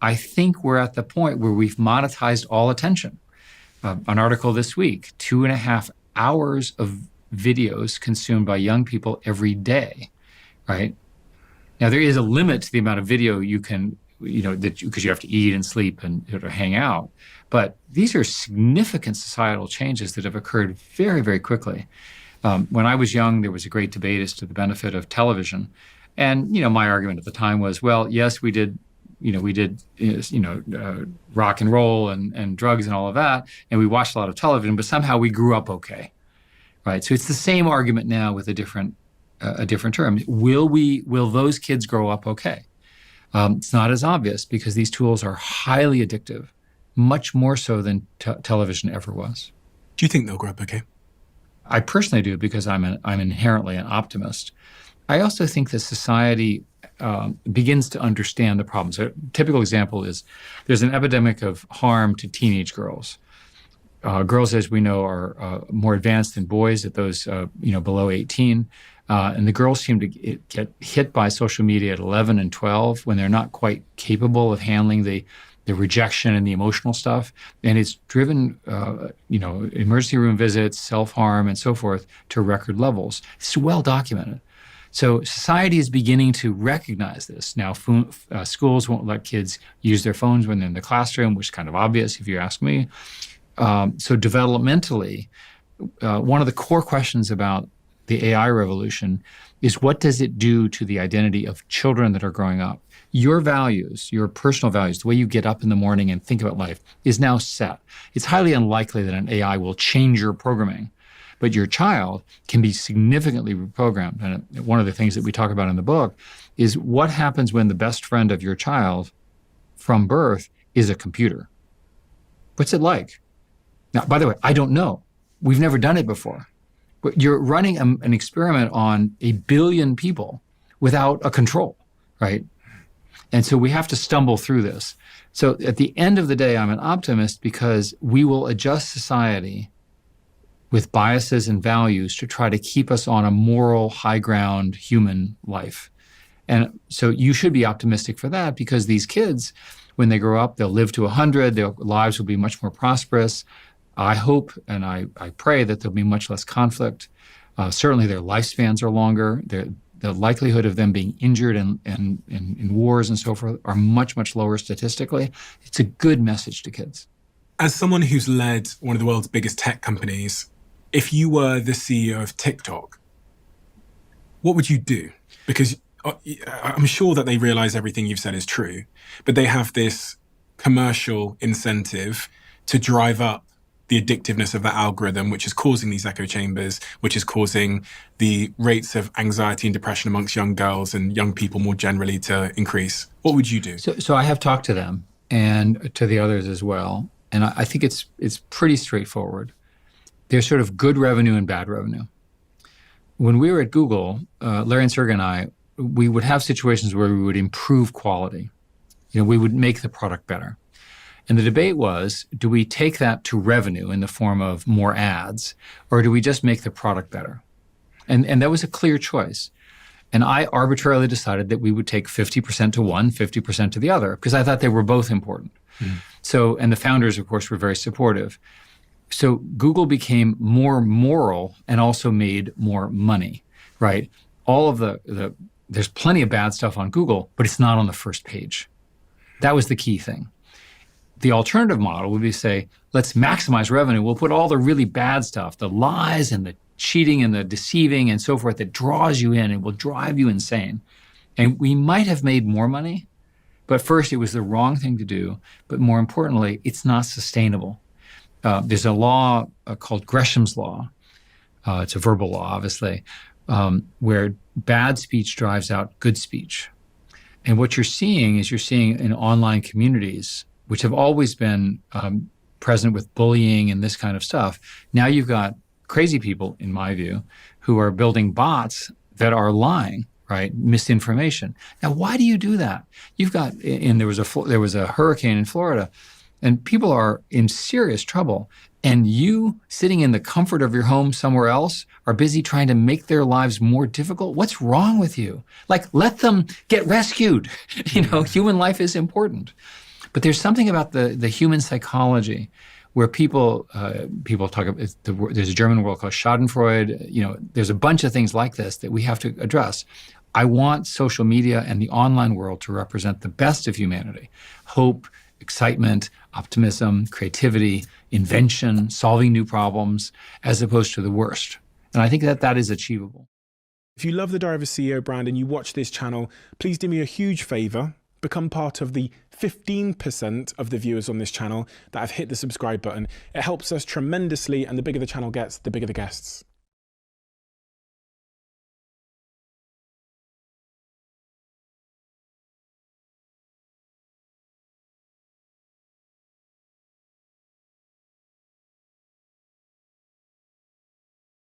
I think we're at the point where we've monetized all attention. An article this week, 2.5 hours of videos consumed by young people every day, right? Now, there is a limit to the amount of video you can, because you have to eat and sleep and hang out. But these are significant societal changes that have occurred very, very quickly. When I was young, there was a great debate as to the benefit of television. And, my argument at the time was, well, yes, we did rock and roll and drugs and all of that, and we watched a lot of television, but somehow we grew up okay, right? So it's the same argument now with a different term. Will those kids grow up okay? It's not as obvious because these tools are highly addictive, much more so than television ever was. Do you think they'll grow up okay? I personally do because I'm inherently an optimist. I also think that society begins to understand the problems. A typical example is there's an epidemic of harm to teenage girls. Girls, as we know, are more advanced than boys at those below 18. And the girls seem to get hit by social media at 11 and 12 when they're not quite capable of handling the rejection and the emotional stuff. And it's driven, emergency room visits, self-harm, and so forth to record levels. It's well documented. So society is beginning to recognize this. Now, schools won't let kids use their phones when they're in the classroom, which is kind of obvious if you ask me. So developmentally, one of the core questions about the AI revolution is what does it do to the identity of children that are growing up? Your values, your personal values, the way you get up in the morning and think about life is now set. It's highly unlikely that an AI will change your programming, but your child can be significantly reprogrammed. And one of the things that we talk about in the book is what happens when the best friend of your child from birth is a computer. What's it like? Now, by the way, I don't know. We've never done it before. But you're running an experiment on 1 billion people without a control, right? And so we have to stumble through this. So at the end of the day, I'm an optimist because we will adjust society with biases and values to try to keep us on a moral, high ground human life. And so you should be optimistic for that because these kids, when they grow up, they'll live to 100, their lives will be much more prosperous. I hope and I pray that there'll be much less conflict. Certainly their lifespans are longer. The likelihood of them being injured in wars and so forth are much, much lower statistically. It's a good message to kids. As someone who's led one of the world's biggest tech companies, if you were the CEO of TikTok, what would you do? Because I'm sure that they realize everything you've said is true, but they have this commercial incentive to drive up the addictiveness of that algorithm, which is causing these echo chambers, which is causing the rates of anxiety and depression amongst young girls and young people more generally to increase. What would you do? So I have talked to them and to the others as well. And I think it's pretty straightforward. There's sort of good revenue and bad revenue. When we were at Google, Larry and Sergey and I, we would have situations where we would improve quality. We would make the product better. And the debate was, do we take that to revenue in the form of more ads, or do we just make the product better? And that was a clear choice. And I arbitrarily decided that we would take 50% to one, 50% to the other, because I thought they were both important. Mm. So, and the founders, of course, were very supportive. So Google became more moral and also made more money, right? All of there's plenty of bad stuff on Google, but it's not on the first page. That was the key thing. The alternative model would be to say, let's maximize revenue. We'll put all the really bad stuff, the lies and the cheating and the deceiving and so forth that draws you in and will drive you insane. And we might have made more money, but first it was the wrong thing to do. But more importantly, it's not sustainable. There's a law called Gresham's law. It's a verbal law, obviously, where bad speech drives out good speech. And what you're seeing in online communities, which have always been present with bullying and this kind of stuff. Now you've got crazy people, in my view, who are building bots that are lying, right? Misinformation. Now, why do you do that? You've got, and there was a hurricane in Florida, and people are in serious trouble. And you, sitting in the comfort of your home somewhere else, are busy trying to make their lives more difficult. What's wrong with you? Like, let them get rescued. Human life is important. But there's something about the human psychology where people talk about, there's a German word called Schadenfreude. There's a bunch of things like this that we have to address. I want social media and the online world to represent the best of humanity: hope, excitement, optimism, creativity, invention, solving new problems, as opposed to the worst. And I think that is achievable. If you love the Diary of a CEO brand and you watch this channel, please do me a huge favor. Become part of the 15% of the viewers on this channel that have hit the subscribe button. It helps us tremendously, and the bigger the channel gets, the bigger the guests.